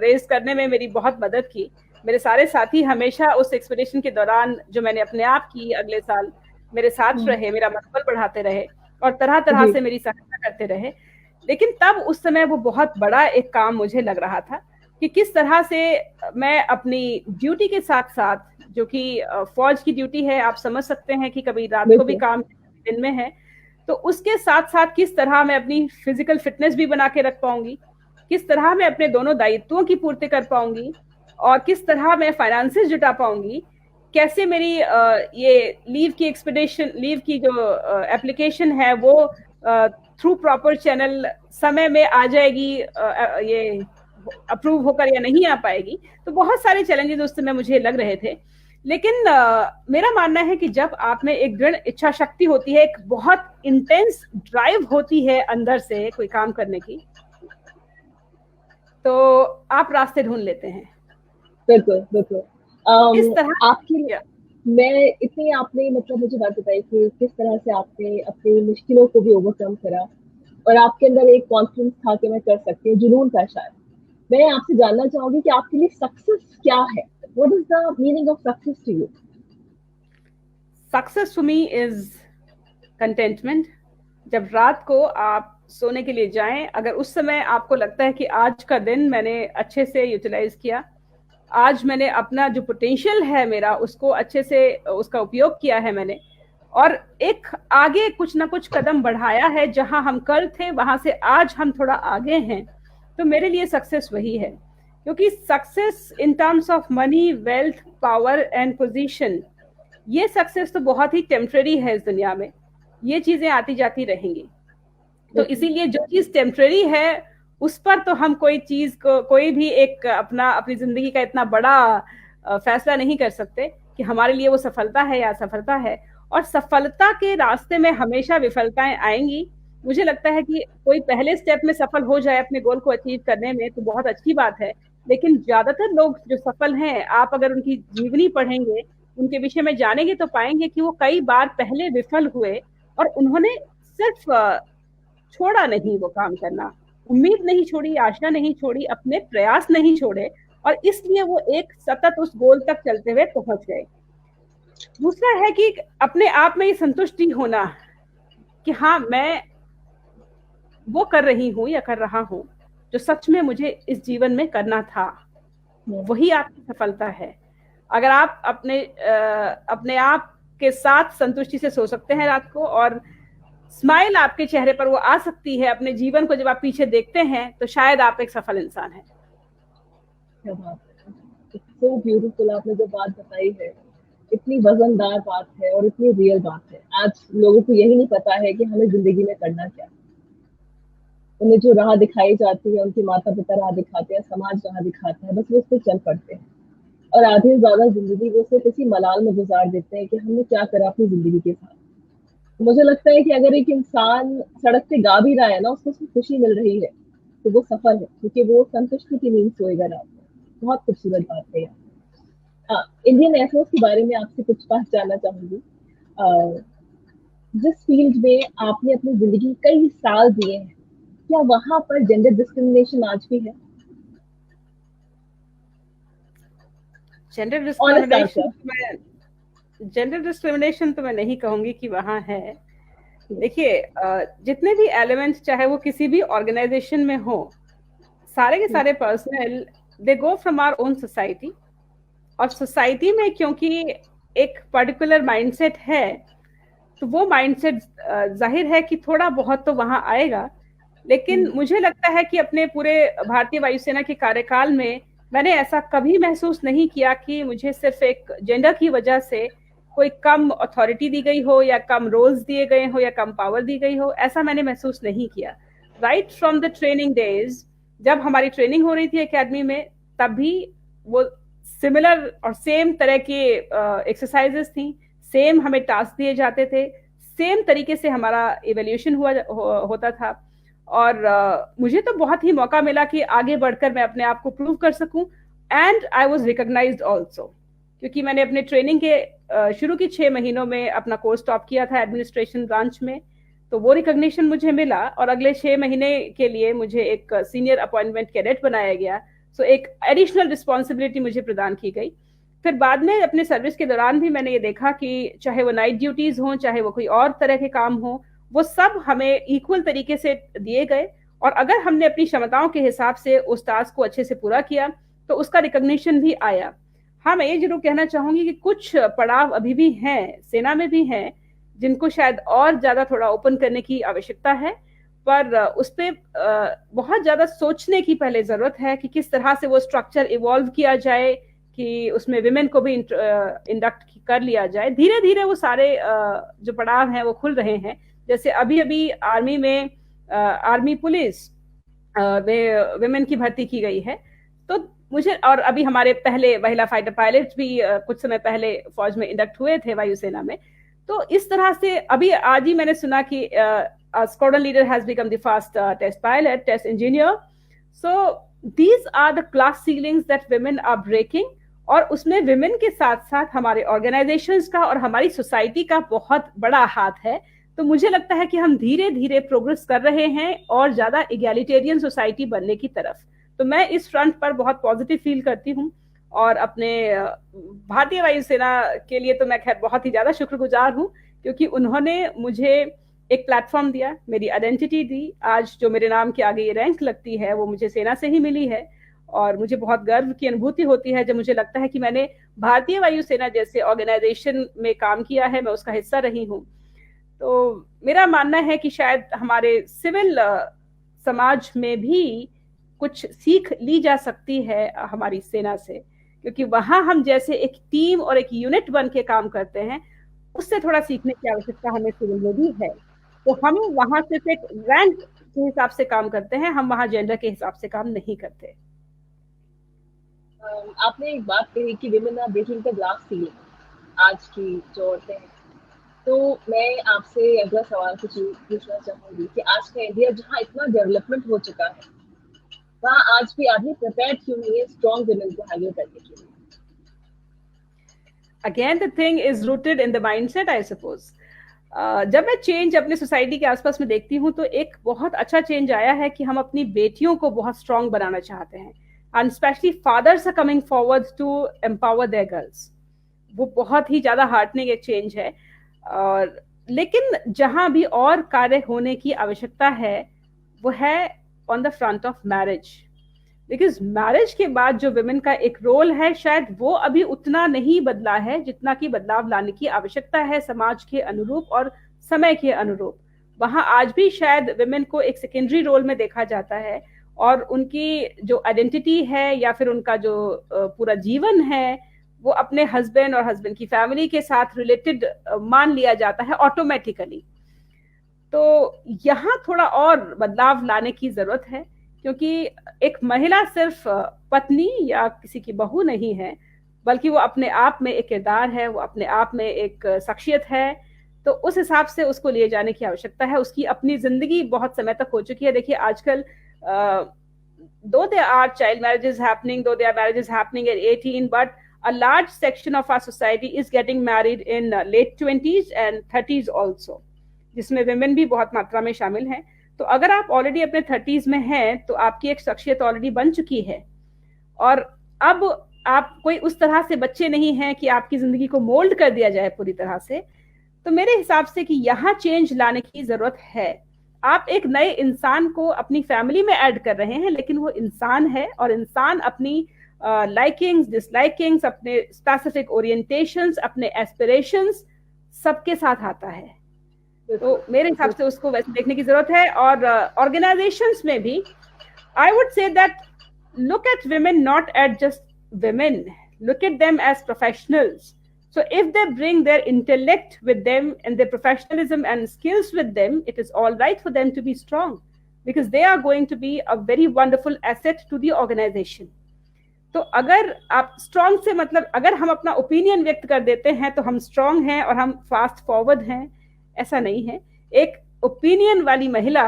[SPEAKER 2] रेज करने में मेरी बहुत मदद की। मेरे सारे साथी हमेशा उस एक्सपीडिशन के दौरान, जो मैंने अपने आप की अगले साल, मेरे साथ रहे, मेरा मनोबल बढ़ाते रहे और तरह तरह
[SPEAKER 1] जी।
[SPEAKER 2] से मेरी सहायता करते रहे। लेकिन तब उस समय वो बहुत बड़ा एक काम मुझे लग रहा था कि किस तरह से मैं अपनी ड्यूटी के साथ साथ, जो कि फौज की ड्यूटी है, आप समझ सकते हैं कि कभी रात को भी काम दिन में है, तो उसके साथ साथ किस तरह मैं अपनी फिजिकल फिटनेस भी बना के रख पाऊंगी, किस तरह मैं अपने दोनों दायित्वों की पूर्ति कर पाऊंगी, और किस तरह मैं फाइनेंसेस जुटा पाऊंगी, कैसे मेरी ये लीव की जो एप्लीकेशन है वो थ्रू प्रॉपर चैनल समय में आ जाएगी, ये अप्रूव होकर या नहीं आ पाएगी। तो बहुत सारे चैलेंजेस उस समय मुझे लग रहे थे। लेकिन मेरा मानना है कि जब आप में एक दृढ़ इच्छा शक्ति होती है, एक बहुत इंटेंस ड्राइव होती है अंदर से कोई काम करने की, तो आप रास्ते ढूंढ लेते हैं।
[SPEAKER 1] बिल्कुल बिल्कुल।
[SPEAKER 2] इस तरह
[SPEAKER 1] आपकी, मैं इतनी आपने मतलब मुझे बात बताई कि किस तरह से आपने अपनी मुश्किलों को भी ओवरकम करा और आपके अंदर एक कॉन्फिडेंस था कि मैं कर सकती हूँ, जुनून था शायद। मैं आपसे जानना चाहूंगी कि आपके लिए सक्सेस क्या है? What is the meaning of success to you?
[SPEAKER 2] Success to me is contentment. जब रात को आप सोने के लिए जाएं, अगर उस समय आपको लगता है कि आज का दिन मैंने अच्छे से यूटिलाइज किया, आज मैंने अपना जो पोटेंशियल है मेरा उसको अच्छे से उसका उपयोग किया है मैंने, और एक आगे कुछ ना कुछ कदम बढ़ाया है, जहां हम कल थे वहां से आज हम थोड़ा आगे हैं, तो मेरे लिए सक्सेस वही है। क्योंकि success in terms of money, wealth, power and position, ये सक्सेस तो बहुत ही टेम्पररी है इस दुनिया में, ये चीजें आती जाती रहेंगी। तो इसीलिए जो चीज टेम्पररी है उस पर तो हम कोई भी एक अपनी जिंदगी का इतना बड़ा फैसला नहीं कर सकते कि हमारे लिए वो सफलता है या असफलता है। और सफलता के रास्ते में हमेशा विफलताएं आएंगी। मुझे लगता है कि कोई पहले स्टेप में सफल हो जाए अपने गोल को अचीव करने में तो बहुत अच्छी बात है, लेकिन ज्यादातर लोग जो सफल हैं, आप अगर उनकी जीवनी पढ़ेंगे, उनके विषय में जानेंगे, तो पाएंगे कि वो कई बार पहले विफल हुए और उन्होंने सिर्फ छोड़ा नहीं वो काम करना, उम्मीद नहीं छोड़ी, आशा नहीं छोड़ी, अपने प्रयास नहीं छोड़े, और इसलिए वो एक सतत उस गोल तक चलते हुए पहुंच गए। दूसरा है कि अपने आप में ये संतुष्टि होना कि हाँ, मैं वो कर रही हूं या कर रहा हूं जो सच में मुझे इस जीवन में करना था। वही आपकी सफलता है। अगर आप अपने आप के साथ संतुष्टि से सो सकते हैं रात को, और स्माइल आपके चेहरे पर वो आ सकती है अपने जीवन को जब आप पीछे देखते हैं, तो शायद आप एक सफल इंसान हैं।
[SPEAKER 1] क्या बात है, सो ब्यूटीफुल। आपने जो बात बताई है, इतनी वजनदार बात है और इतनी रियल बात है। आज लोगों को यही नहीं पता है कि हमें जिंदगी में करना क्या। उन्हें जो राह दिखाई जाती है, उनके माता पिता राह दिखाते हैं, समाज राह दिखाता है, बस वो उस पर चल पड़ते हैं। और आधी से ज्यादा जिंदगी वो सिर्फ इसी मलाल में गुजार देते हैं कि हमने क्या करा अपनी जिंदगी के साथ। मुझे लगता है कि अगर एक इंसान सड़क पे गा भी रहा है ना, उसको उसमें खुशी मिल रही है, तो वो सफल है, क्योंकि वो संतुष्टि की नींद सोएगा रात में। बहुत खूबसूरत बात है यार। हाँ, इंडियन एयरफोर्स के बारे में आपसे कुछ बात जानना चाहूंगी। जिस फील्ड में आपने अपनी जिंदगी कई साल दिए हैं, क्या वहां पर जेंडर डिस्क्रिमिनेशन आज भी है?
[SPEAKER 2] Gender
[SPEAKER 1] honest
[SPEAKER 2] discrimination
[SPEAKER 1] answer.
[SPEAKER 2] Gender discrimination तो मैं नहीं कहूंगी कि वहां है। देखिए, जितने भी एलिमेंट्स चाहे वो किसी भी ऑर्गेनाइजेशन में हो, सारे के सारे personal they go from our own society. और सोसाइटी में क्योंकि एक पर्टिकुलर माइंडसेट है, तो वो माइंडसेट जाहिर है कि थोड़ा बहुत तो वहां आएगा। लेकिन मुझे लगता है कि अपने पूरे भारतीय वायुसेना के कार्यकाल में मैंने ऐसा कभी महसूस नहीं किया कि मुझे सिर्फ एक जेंडर की वजह से कोई कम अथॉरिटी दी गई हो, या कम रोल्स दिए गए हो, या कम पावर दी गई हो। ऐसा मैंने महसूस नहीं किया। Right from the training days, जब हमारी ट्रेनिंग हो रही थी एकेडमी में, तब भी वो सिमिलर और सेम तरह के एक्सरसाइजेस थी, सेम हमें टास्क दिए जाते थे, सेम तरीके से हमारा इवेल्यूशन होता था। और मुझे तो बहुत ही मौका मिला कि आगे बढ़कर मैं अपने आप को प्रूव कर सकूं, and I was recognised also, क्योंकि मैंने अपने ट्रेनिंग के शुरू की 6 महीनों में अपना कोर्स टॉप किया था एडमिनिस्ट्रेशन ब्रांच में। तो वो रिकॉग्निशन मुझे मिला, और अगले 6 महीने के लिए मुझे एक सीनियर अपॉइंटमेंट कैडेट बनाया गया। सो एक एडिशनल रिस्पॉन्सिबिलिटी मुझे प्रदान की गई। फिर बाद में अपने सर्विस के दौरान भी मैंने ये देखा कि चाहे वो नाइट ड्यूटीज हों, चाहे वो कोई और तरह के काम हो, वो सब हमें इक्वल तरीके से दिए गए। और अगर हमने अपनी क्षमताओं के हिसाब से उस टास्क को अच्छे से पूरा किया, तो उसका रिकॉग्निशन भी आया। हाँ, मैं ये जरूर कहना चाहूंगी कि कुछ पड़ाव अभी भी हैं, सेना में भी हैं, जिनको शायद और ज्यादा थोड़ा ओपन करने की आवश्यकता है। पर उस पर बहुत ज्यादा सोचने की पहले जरूरत है कि किस तरह से वो स्ट्रक्चर इवॉल्व किया जाए, कि उसमें विमेन को भी इंडक्ट कर लिया जाए। धीरे धीरे वो सारे जो पड़ाव हैं वो खुल रहे हैं। जैसे अभी अभी आर्मी में आर्मी पुलिस में विमेन की भर्ती की गई है। तो मुझे, और अभी हमारे पहले महिला फाइटर पायलट भी कुछ समय पहले फौज में इंडक्ट हुए थे वायुसेना में। तो इस तरह से अभी आज ही मैंने सुना कि squadron leader has become the first test pilot, test engineer. So these are the class ceilings that women are breaking. और उसमें विमेन के साथ साथ हमारे ऑर्गेनाइजेशंस का और हमारी सोसाइटी का बहुत बड़ा हाथ है। तो मुझे लगता है कि हम धीरे धीरे प्रोग्रेस कर रहे हैं और ज्यादा इगैलिटेरियन सोसाइटी बनने की तरफ। तो मैं इस फ्रंट पर बहुत पॉजिटिव फील करती हूँ। और अपने भारतीय वायुसेना के लिए तो मैं खैर बहुत ही ज्यादा शुक्रगुजार हूँ, क्योंकि उन्होंने मुझे एक प्लेटफॉर्म दिया, मेरी आइडेंटिटी दी। आज जो मेरे नाम के आगे ये रैंक लगती है, वो मुझे सेना से ही मिली है। और मुझे बहुत गर्व की अनुभूति होती है जब मुझे लगता है कि मैंने भारतीय वायुसेना जैसे ऑर्गेनाइजेशन में काम किया है, मैं उसका हिस्सा रही हूँ। तो मेरा मानना है कि शायद हमारे सिविल समाज में भी कुछ सीख ली जा सकती है हमारी सेना से, क्योंकि वहां हम जैसे एक टीम और एक यूनिट बन के काम करते हैं, उससे थोड़ा सीखने की आवश्यकता हमें सिविल में भी है। तो हम वहां सिर्फ एक रैंक के हिसाब से काम करते हैं, हम वहां जेंडर के हिसाब से काम नहीं करते।
[SPEAKER 1] आपने एक बात कही कि women are breaking the glass ceiling, आज की जो औरतें हैं। तो मैं आपसे अगला सवाल कुछ पूछना चाहूंगी कि आज का इंडिया जहाँ इतना डेवलपमेंट हो चुका है, वहाँ आज भी आदमी प्रिपेयर्ड क्यों नहीं है स्ट्रॉन्ग वुमेन को हैंडल करने के लिए?
[SPEAKER 2] Again the thing is rooted in the mindset, I suppose. जब मैं चेंज अपने सोसाइटी के आसपास में देखती हूँ, तो एक बहुत अच्छा चेंज आया है कि हम अपनी बेटियों को बहुत स्ट्रांग बनाना चाहते हैं, and specially fathers are coming forward to empower their girls. वो बहुत ही ज्यादा हार्टनिंग एक चेंज है। और लेकिन जहां भी और कार्य होने की आवश्यकता है, वो है on the front of marriage. Because marriage के बाद जो विमेन का एक रोल है शायद वो अभी उतना नहीं बदला है जितना कि बदलाव लाने की आवश्यकता है समाज के अनुरूप और समय के अनुरूप। वहां आज भी शायद विमेन को एक सेकेंडरी रोल में देखा जाता है और उनकी जो आइडेंटिटी है या फिर उनका जो पूरा जीवन है वो अपने हस्बैंड और हस्बैंड की फैमिली के साथ रिलेटेड मान लिया जाता है ऑटोमेटिकली। तो यहाँ थोड़ा और बदलाव लाने की जरूरत है, क्योंकि एक महिला सिर्फ पत्नी या किसी की बहू नहीं है, बल्कि वो अपने आप में एक किरदार है, वो अपने आप में एक शख्सियत है। तो उस हिसाब से उसको लिए जाने की आवश्यकता है। उसकी अपनी जिंदगी बहुत समय तक हो चुकी है। देखिए आजकल though there are child marriages happening, though there are marriages happening at 18, but a large section of our society is getting married in late 20s and 30s also, जिसमें women भी बहुत मात्रा में शामिल हैं। तो अगर आप ऑलरेडी अपने 30s में हैं तो आपकी एक शख्सियत ऑलरेडी बन चुकी है और अब आप कोई उस तरह से बच्चे नहीं हैं कि आपकी जिंदगी को मोल्ड कर दिया जाए पूरी तरह से। तो मेरे हिसाब से कि यहाँ चेंज लाने की जरूरत है। आप एक नए इंसान को अपनी फैमिली में ऐड कर रहे हैं, लेकिन वो इंसान है और इंसान अपनी लाइकिंग्स, डिसलाइकिंग्स, अपने स्पेसिफिक ओरिएंटेशंस, अपने एस्पिरेशंस सबके साथ आता है। तो मेरे हिसाब से उसको वैसे देखने की जरूरत है। और ऑर्गेनाइजेशंस में भी I would say that look at women not as just women, look at them as professionals. So if they bring their intellect with them and their professionalism and skills with them, it is all right for them to be strong, because they are going to be a very wonderful asset to the organization. तो अगर आप strong से मतलब अगर हम अपना opinion व्यक्त कर देते हैं तो हम स्ट्रांग हैं और हम फास्ट फॉरवर्ड हैं, ऐसा नहीं है। एक ओपिनियन वाली महिला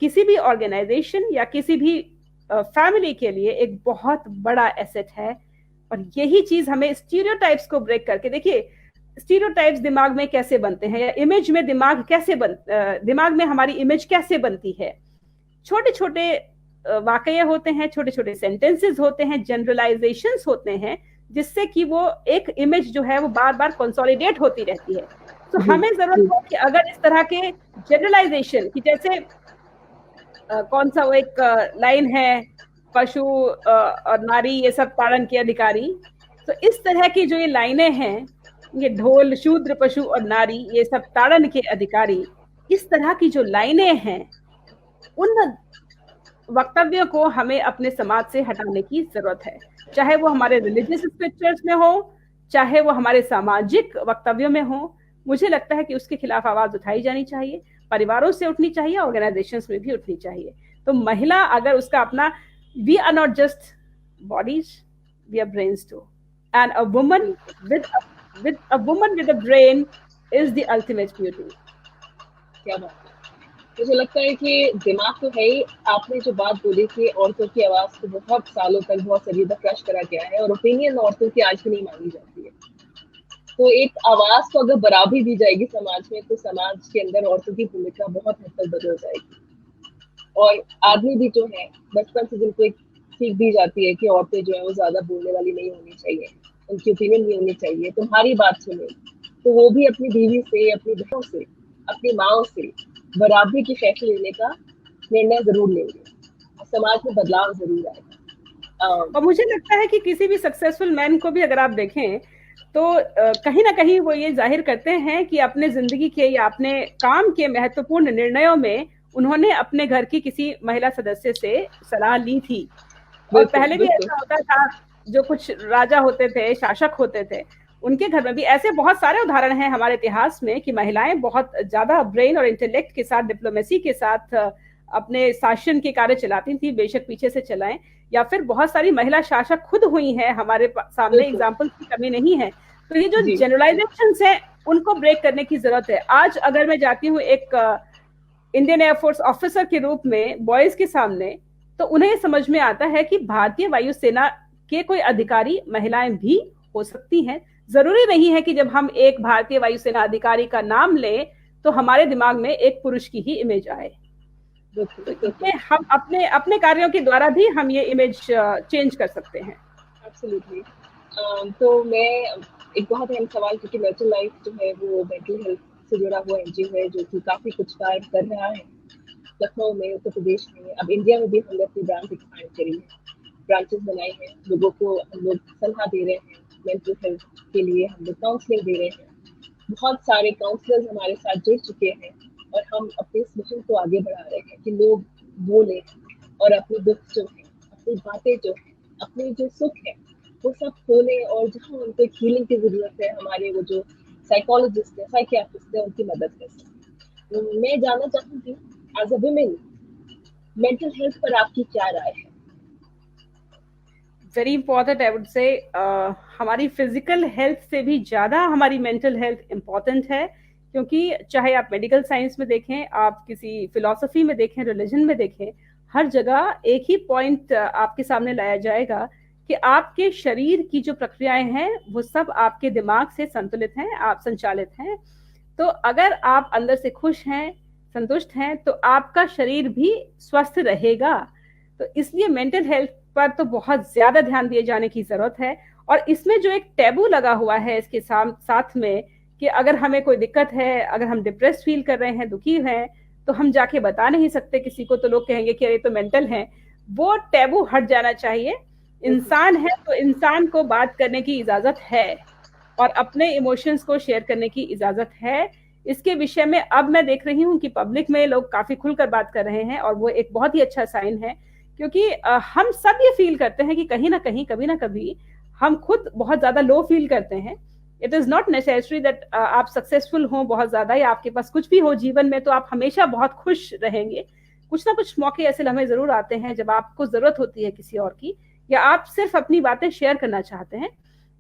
[SPEAKER 2] किसी भी ऑर्गेनाइजेशन या किसी भी फैमिली के लिए एक बहुत बड़ा एसेट है। और यही चीज हमें स्टीरियोटाइप्स को ब्रेक करके, देखिए स्टीरियोटाइप्स दिमाग में कैसे बनते हैं या इमेज में दिमाग में हमारी इमेज कैसे बनती है। छोटे छोटे वाकये होते हैं, छोटे छोटे सेंटेंसेस होते हैं, जनरलाइजेशंस होते हैं, जिससे कि वो एक इमेज जो है वो बार बार कंसोलिडेट होती रहती है। तो हमें जरूरत है कि अगर इस तरह के जनरलाइजेशन की, जैसे कौन सा वो एक लाइन है, पशु और नारी ये सब ताड़न के अधिकारी, तो इस तरह की जो ये लाइनें हैं, ये ढोल शूद्र पशु और नारी ये सब ताड़न के अधिकारी, इस तरह की जो लाइनें हैं, उन वक्तव्यों को हमें अपने समाज से हटाने की जरूरत है। चाहे वो हमारे रिलीजियस स्क्रिप्चर्स में हो, चाहे वो हमारे सामाजिक वक्तव्यों में हो, मुझे लगता है कि उसके खिलाफ आवाज उठाई जानी चाहिए। परिवारों से उठनी चाहिए, ऑर्गेनाइजेशंस में भी उठनी चाहिए। तो महिला अगर उसका अपना, we are not just bodies, we are brains too, and a woman with a brain is the ultimate beauty.
[SPEAKER 1] क्या बात है। मुझे लगता है कि दिमाग तो है ही। आपने जो बात बोली थी, औरतों की आवाज को बहुत सालों तक, बहुत सदियों तक क्रश करा गया है और ओपिनियन औरतों की आज भी नहीं मानी जाती है। तो एक आवाज को अगर बराबरी दी जाएगी समाज में, तो समाज के अंदर औरतों की भूमिका बहुत हद तक बदल जाएगी। और आदमी भी जो है, बचपन से जिनको एक सीख दी जाती है कि औरतें जो है वो ज्यादा बोलने वाली नहीं होनी चाहिए, उनकी ओपिनियन नहीं होनी चाहिए, तुम्हारी बात सुने, तो वो भी अपनी बीवी से, अपनी बहनों से, अपनी माओ से बराबरी की फैसले लेने का निर्णय जरूर लेंगे। समाज में बदलाव जरूर आएगा।
[SPEAKER 2] और मुझे लगता है कि किसी भी सक्सेसफुल मैन को भी अगर आप देखें तो कहीं ना कहीं वो ये जाहिर करते हैं कि अपने जिंदगी के या अपने काम के महत्वपूर्ण निर्णयों में उन्होंने अपने घर की किसी महिला सदस्य से सलाह ली थी। और पहले भी ऐसा होता था, जो कुछ राजा होते थे, शासक होते थे, उनके घर में भी ऐसे बहुत सारे उदाहरण हैं हमारे इतिहास में कि महिलाएं बहुत ज्यादा ब्रेन और इंटेलेक्ट के साथ, डिप्लोमेसी के साथ अपने शासन के कार्य चलाती थी, बेशक पीछे से चलाएं, या फिर बहुत सारी महिला शासक खुद हुई हैं, हमारे सामने एग्जाम्पल की कमी नहीं है। तो ये जो जनरलाइजेशंस हैं उनको ब्रेक करने की जरूरत है। आज अगर मैं जाती हूँ एक इंडियन एयरफोर्स ऑफिसर के रूप में बॉयज के सामने, तो उन्हें समझ में आता है कि भारतीय वायुसेना के कोई अधिकारी महिलाएं भी हो सकती हैं। जरूरी नहीं है कि जब हम एक भारतीय वायुसेना अधिकारी का नाम लें तो हमारे दिमाग में एक पुरुष की ही इमेज आए। तो हम अपने कार्यों के द्वारा भी हम ये इमेज चेंज कर सकते हैं।
[SPEAKER 1] एब्सोल्युटली। तो मैं एक बहुत अहम सवाल, क्योंकि नेचुरल लाइफ जो है वो मेंटल हेल्थ से जुड़ा हुआ एनजीओ है जो कि काफी कुछ कार्य कर रहा है लखनऊ में, उत्तर प्रदेश में, अब इंडिया में भी हमने अपनी ब्रांच एक्सपांड करी है। ब्रांचेस बनाए हैं, लोगों को हम लोग सलाह दे रहे हैं, मेंटल हेल्थ के लिए हम लोग काउंसलिंग दे रहे हैं। बहुत सारे काउंसलर्स हमारे साथ जुड़ चुके हैं और हम अपने इस मिशन को आगे बढ़ा रहे हैं कि लोग बोले और अपने दुख जो है, अपनी बातें जो है, अपने जो सुख है, वो सब खोले, और जहाँ उनको हीलिंग की जरूरत है, हमारे वो जो साइकोलॉजिस्ट है, साइकियाट्रिस्ट है, उनकी मदद कर सकते। तो मैं जानना चाहूंगी, as a woman, mental health पर आपकी क्या राय है?
[SPEAKER 2] Very important, I would say हमारी फिजिकल हेल्थ से भी ज्यादा हमारी मेंटल हेल्थ इंपॉर्टेंट है, क्योंकि चाहे आप मेडिकल साइंस में देखें, आप किसी फिलोसफी में देखें, रिलीजन में देखें, हर जगह एक ही पॉइंट आपके सामने लाया जाएगा कि आपके शरीर की जो प्रक्रियाएं हैं वो सब आपके दिमाग से संतुलित हैं, आप संचालित हैं। तो अगर आप अंदर से खुश हैं, संतुष्ट हैं, तो आपका शरीर भी स्वस्थ रहेगा। तो इसलिए मेंटल हेल्थ पर तो बहुत ज्यादा ध्यान दिए जाने की जरूरत है। और इसमें जो एक टैबू लगा हुआ है इसके साथ में, कि अगर हमें कोई दिक्कत है, अगर हम डिप्रेस फील कर रहे हैं, दुखी हैं, तो हम जाके बता नहीं सकते किसी को, तो लोग कहेंगे कि अरे तो मेंटल है। वो टैबू हट जाना चाहिए। इंसान है तो इंसान को बात करने की इजाजत है और अपने इमोशंस को शेयर करने की इजाजत है। इसके विषय में अब मैं देख रही हूँ कि पब्लिक में लोग काफी खुलकर बात कर रहे हैं, और वो एक बहुत ही अच्छा साइन है, क्योंकि हम सब ये फील करते हैं कि कहीं ना कहीं, कभी ना कभी हम खुद बहुत ज्यादा लो फील करते हैं। It is not necessary that आप सक्सेसफुल हो बहुत ज्यादा, या आपके पास कुछ भी हो जीवन में तो आप हमेशा बहुत खुश रहेंगे। कुछ ना कुछ मौके ऐसे लम्हे जरूर आते हैं जब आपको जरूरत होती है किसी और की, या आप सिर्फ अपनी बातें शेयर करना चाहते हैं।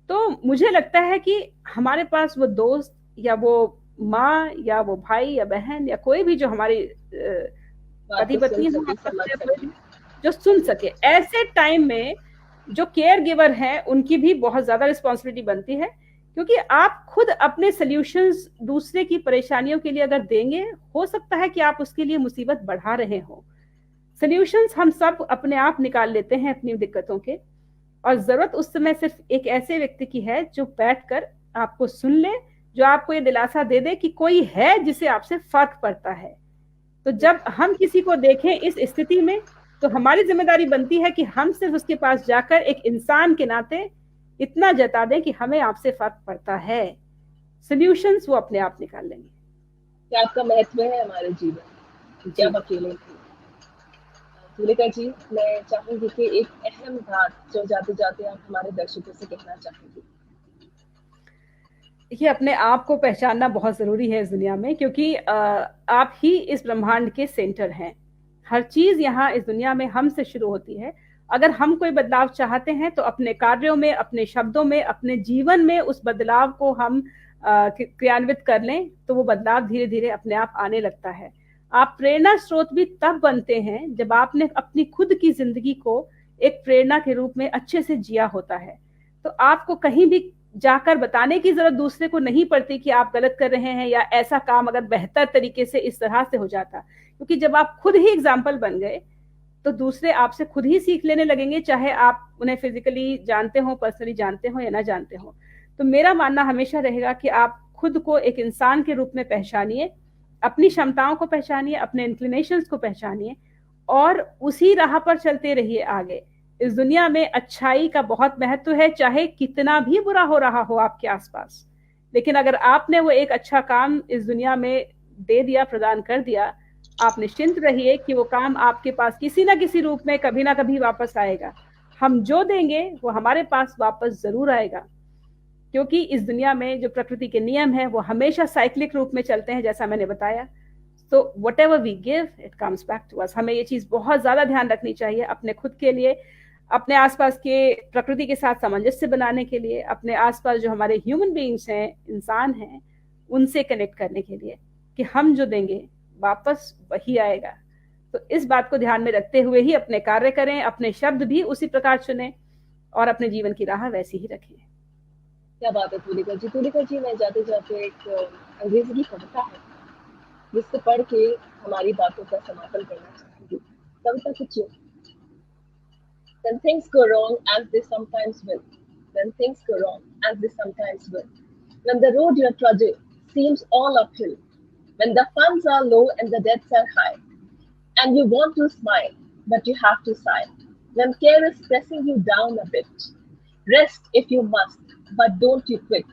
[SPEAKER 2] तो मुझे लगता है कि हमारे पास वो दोस्त, या वो माँ, या वो भाई या बहन, या कोई भी जो हमारी पति पत्नी हो, जो सुन सके, ऐसे टाइम में जो केयर गिवर है उनकी भी बहुत ज्यादा रिस्पॉन्सिबिलिटी बनती है। क्योंकि आप खुद अपने सॉल्यूशंस दूसरे की परेशानियों के लिए अगर देंगे, हो सकता है कि आप उसके लिए मुसीबत बढ़ा रहे हो। सॉल्यूशंस हम सब अपने आप निकाल लेते हैं अपनी दिक्कतों के, और जरूरत उस समय सिर्फ एक ऐसे व्यक्ति की है जो बैठकर आपको सुन ले, जो आपको ये दिलासा दे दे कि कोई है जिसे आपसे फर्क पड़ता है। तो जब हम किसी को देखें इस स्थिति में, तो हमारी जिम्मेदारी बनती है कि हम सिर्फ उसके पास जाकर एक इंसान के नाते इतना जता दें कि हमें आपसे फर्क पड़ता है। सॉल्यूशंस वो अपने आप निकाल लेंगे।
[SPEAKER 1] क्या आपका महत्व है हमारे जीवन, क्या अकेले थे? तुलिका जी, मैं चाहूंगी कि एक अहम बात जो जाते जाते आप हमारे दर्शकों से कहना चाहेंगे।
[SPEAKER 2] देखिए, अपने आप को पहचानना बहुत जरूरी है इस दुनिया में, क्योंकि आप ही इस ब्रह्मांड के सेंटर हैं। हर चीज यहाँ इस दुनिया में हमसे शुरू होती है। अगर हम कोई बदलाव चाहते हैं तो अपने कार्यों में, अपने शब्दों में, अपने जीवन में उस बदलाव को हम क्रियान्वित कर लें, तो वो बदलाव धीरे धीरे अपने आप आने लगता है। आप प्रेरणा स्रोत भी तब बनते हैं जब आपने अपनी खुद की जिंदगी को एक प्रेरणा के रूप में अच्छे से जिया होता है। तो आपको कहीं भी जाकर बताने की जरूरत दूसरे को नहीं पड़ती कि आप गलत कर रहे हैं, या ऐसा काम अगर बेहतर तरीके से इस तरह से हो जाता। क्योंकि जब आप खुद ही एग्जाम्पल बन गए, तो दूसरे आपसे खुद ही सीख लेने लगेंगे, चाहे आप उन्हें फिजिकली जानते हो, पर्सनली जानते हो या ना जानते हो। तो मेरा मानना हमेशा रहेगा कि आप खुद को एक इंसान के रूप में पहचानिए, अपनी क्षमताओं को पहचानिए, अपने इंक्लिनेशंस को पहचानिए, और उसी राह पर चलते रहिए आगे। इस दुनिया में अच्छाई का बहुत महत्व है, चाहे कितना भी बुरा हो रहा हो आपके आसपास। लेकिन अगर आपने वो एक अच्छा काम इस दुनिया में दे दिया, प्रदान कर दिया, आप निश्चिंत रहिए कि वो काम आपके पास किसी ना किसी रूप में कभी ना कभी वापस आएगा। हम जो देंगे वो हमारे पास वापस जरूर आएगा, क्योंकि इस दुनिया में जो प्रकृति के नियम है वो हमेशा साइक्लिक रूप में चलते हैं, जैसा मैंने बताया। तो whatever we give, it comes back to us। हमें ये चीज बहुत ज्यादा ध्यान रखनी चाहिए, अपने खुद के लिए, अपने आसपास के प्रकृति के साथ सामंजस्य बनाने के लिए, अपने आसपास जो हमारे ह्यूमन बीइंग्स हैं, इंसान हैं, उनसे कनेक्ट करने के लिए, कि हम जो देंगे वापस वही आएगा। तो इस बात को ध्यान में रखते हुए ही अपने कार्य करें, अपने शब्द भी उसी प्रकार चुनें, और अपने जीवन की राह वैसी ही रखें।
[SPEAKER 1] क्या बात है तुलिका जी। तुलिका जी, मैं जाते जाते एक अंग्रेजी की कविता है जिसको पढ़ के हमारी बातों का समापन करना चाहूंगी। कविता कुछ यूं: When things go wrong, as they sometimes will, when things go wrong, as they sometimes will, when the road you're trudging seems all uphill, when the funds are low and the debts are high, and you want to smile, but you have to sigh, when care is pressing you down a bit. Rest if you must, but don't you quit.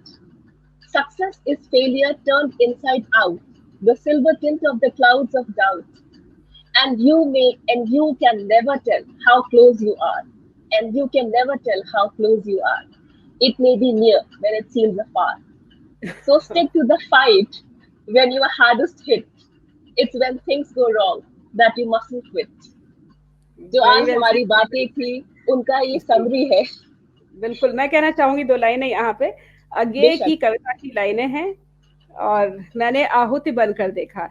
[SPEAKER 1] Success is failure turned inside out, the silver tint of the clouds of doubt. And you can never tell how close you are. And you can never tell how close you are. It may be near when it seems afar. So stick to the fight when you are hardest hit. It's when things go wrong that you mustn't quit. जो
[SPEAKER 2] very
[SPEAKER 1] आज
[SPEAKER 2] well
[SPEAKER 1] हमारी बातें थी उनका ये
[SPEAKER 2] जी,
[SPEAKER 1] summary है।
[SPEAKER 2] बिल्कुल। मैं कहना चाहूँगी 2 लाइनें यहाँ पे। गेय
[SPEAKER 1] बेशक।
[SPEAKER 2] की कविता की लाइनें हैं और मैंने आहुति बनकर देखा।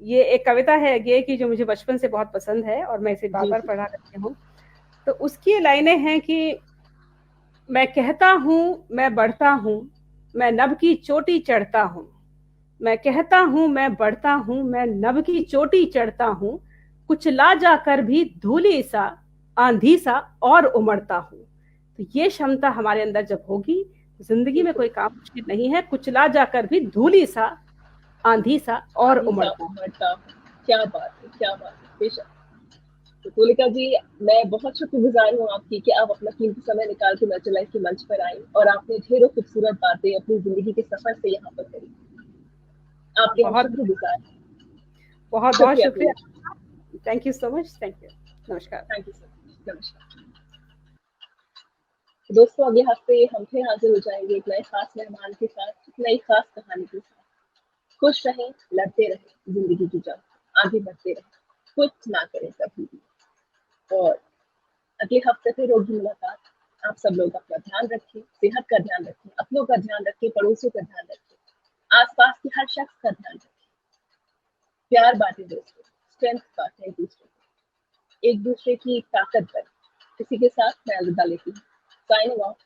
[SPEAKER 2] ये एक कविता है गेय की जो मुझे बचपन से बहुत पसंद है और मैं इसे
[SPEAKER 1] जी
[SPEAKER 2] बार-बार
[SPEAKER 1] जी।
[SPEAKER 2] पढ़ा करती हूँ। तो उसकी ये लाइनें हैं कि मैं कहता हूँ, मैं बढ़ता हूँ, मैं नभ की चोटी चढ़ता हूँ। मैं कहता हूँ, मैं बढ़ता हूँ, मैं नभ की चोटी चढ़ता हूँ, कुचला जाकर भी धूलि सा, आंधी सा और उमड़ता हूँ। तो ये क्षमता हमारे अंदर जब होगी, जिंदगी में
[SPEAKER 1] बिल्कुल।
[SPEAKER 2] कोई काम मुश्किल नहीं है, कुचला जाकर भी धूलि सा, आंधी सा और
[SPEAKER 1] आंधी सा
[SPEAKER 2] उमड़ता हूँ।
[SPEAKER 1] उमड़ता हूँ। क्या बात है, क्या बात है, बेशक। तो तुलिका जी, मैं बहुत शुक्रगुजार हूँ आपकी कि आप अपना कीमती समय निकाल के नर्चर लाइफ के मंच पर आई और आपने ढेरों खूबसूरत बातें अपनी जिंदगी के सफर से यहाँ पर करी। आपके हम
[SPEAKER 2] बहुत
[SPEAKER 1] शुक्रगुजार हैं।
[SPEAKER 2] बहुत बहुत
[SPEAKER 1] शुक्रिया
[SPEAKER 2] शुक्रिया।
[SPEAKER 1] Tulika.
[SPEAKER 2] Thank you so much. Thank you. नमस्कार।
[SPEAKER 1] Thank you so much. नमस्कार। दोस्तों, अगले हफ्ते हम फिर हाजिर हो जाएंगे एक नए खास मेहमान के साथ, एक नई खास कहानी के साथ। खुश रहें, लड़ते रहें जिंदगी की जंग, आगे बढ़ते रहें, कुछ ना करें कभी भी। और अगले हफ्ते फिर होगी मुलाकात। आप सब लोग अपना ध्यान रखें, सेहत का ध्यान रखें, अपनों का ध्यान रखें, पड़ोसियों का ध्यान रखें, आसपास के हर शख्स का ध्यान रखें। प्यार बांटें दोस्तों, स्ट्रेंथ बांटें एक दूसरे की ताकत पर। इसी के साथ मैं अलविदा लेती हूँ। Signing off.